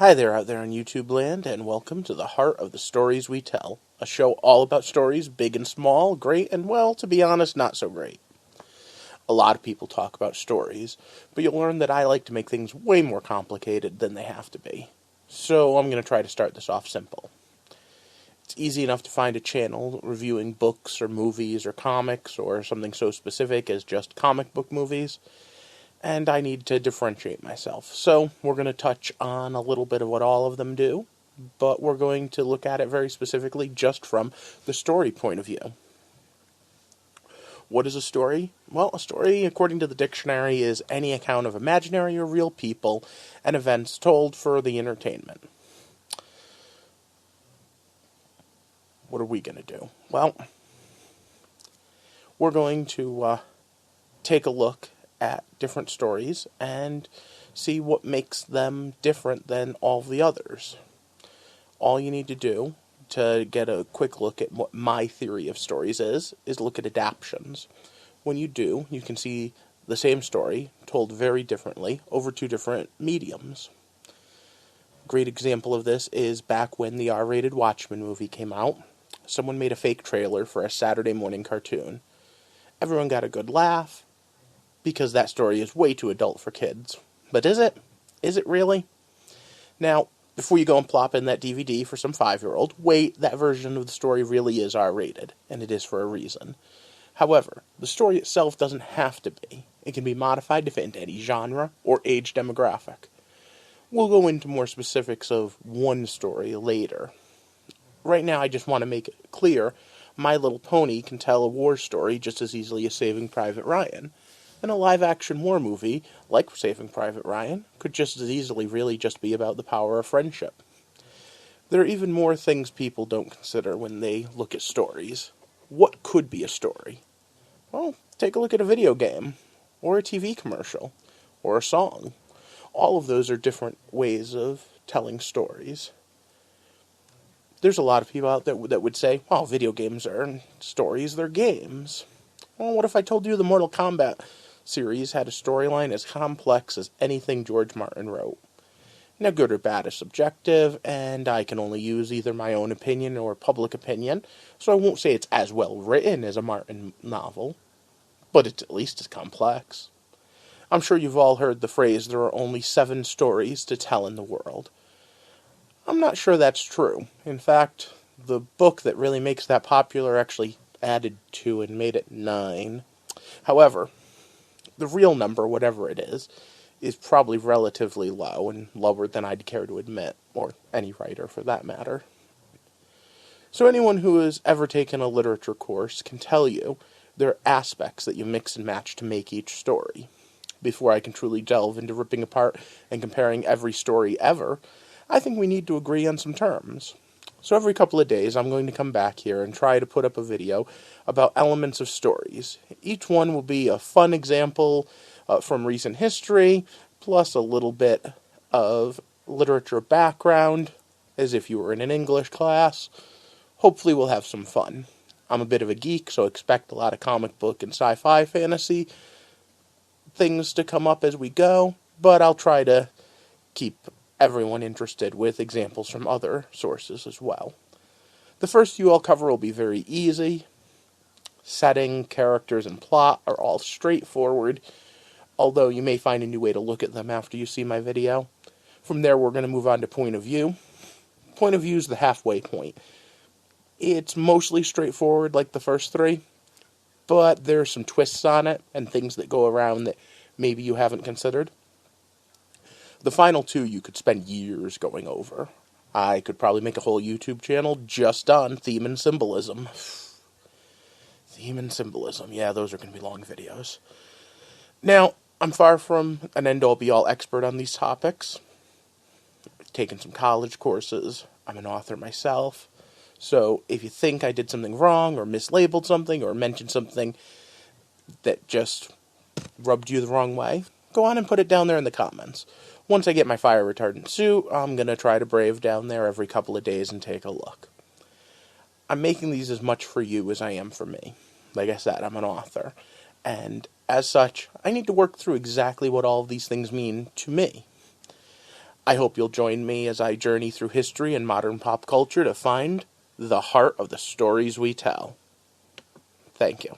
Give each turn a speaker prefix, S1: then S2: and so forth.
S1: Hi there out there in YouTube land, and welcome to the Heart of the Stories We Tell, a show all about stories, big and small, great and, well, to be honest, not so great. A lot of people talk about stories, but you'll learn that I like to make things way more complicated than they have to be. So I'm going to try to start this off simple. It's easy enough to find a channel reviewing books or movies or comics or something so specific as just comic book movies, and I need to differentiate myself. So we're going to touch on a little bit of what all of them do, but we're going to look at it very specifically just from the story point of view. What is a story? Well, a story, according to the dictionary, is any account of imaginary or real people and events told for the entertainment. What are we going to do? Well, we're going to take a look at different stories and see what makes them different than all the others. All you need to do to get a quick look at what my theory of stories is look at adaptations. When you do, you can see the same story told very differently over two different mediums. A great example of this is back when the R-rated Watchmen movie came out. Someone made a fake trailer for a Saturday morning cartoon. Everyone got a good laugh, because that story is way too adult for kids. But is it? Is it really? Now, before you go and plop in that DVD for some 5-year-old, wait, that version of the story really is R-rated, and it is for a reason. However, the story itself doesn't have to be. It can be modified to fit into any genre or age demographic. We'll go into more specifics of one story later. Right now, I just want to make it clear, My Little Pony can tell a war story just as easily as Saving Private Ryan. And a live-action war movie, like Saving Private Ryan, could just as easily really just be about the power of friendship. There are even more things people don't consider when they look at stories. What could be a story? Well, take a look at a video game, or a TV commercial, or a song. All of those are different ways of telling stories. There's a lot of people out there that would say, well, video games aren't stories, they're games. Well, what if I told you the Mortal Kombat series had a storyline as complex as anything George Martin wrote? Now, good or bad is subjective, and I can only use either my own opinion or public opinion, so I won't say it's as well written as a Martin novel, but it's at least as complex. I'm sure you've all heard the phrase, there are only 7 stories to tell in the world. I'm not sure that's true. In fact, the book that really makes that popular actually added 2 and made it 9. However, the real number, whatever it is probably relatively low, and lower than I'd care to admit, or any writer for that matter. So anyone who has ever taken a literature course can tell you there are aspects that you mix and match to make each story. Before I can truly delve into ripping apart and comparing every story ever, I think we need to agree on some terms. So every couple of days, I'm going to come back here and try to put up a video about elements of stories. Each one will be a fun example from recent history, plus a little bit of literature background, as if you were in an English class. Hopefully we'll have some fun. I'm a bit of a geek, so expect a lot of comic book and sci-fi fantasy things to come up as we go, but I'll try to keep everyone interested with examples from other sources as well. The first few I'll cover will be very easy. Setting, characters, and plot are all straightforward, although you may find a new way to look at them after you see my video. From there, we're going to move on to point of view. Point of view is the halfway point. It's mostly straightforward like the first 3, but there's some twists on it and things that go around that maybe you haven't considered. The final 2 you could spend years going over. I could probably make a whole YouTube channel just on theme and symbolism. Theme and symbolism. Yeah, those are going to be long videos. Now, I'm far from an end-all be-all expert on these topics. I've taken some college courses. I'm an author myself. So if you think I did something wrong or mislabeled something or mentioned something that just rubbed you the wrong way, go on and put it down there in the comments. Once I get my fire retardant suit, I'm going to try to brave down there every couple of days and take a look. I'm making these as much for you as I am for me. Like I said, I'm an author. And as such, I need to work through exactly what all of these things mean to me. I hope you'll join me as I journey through history and modern pop culture to find the heart of the stories we tell. Thank you.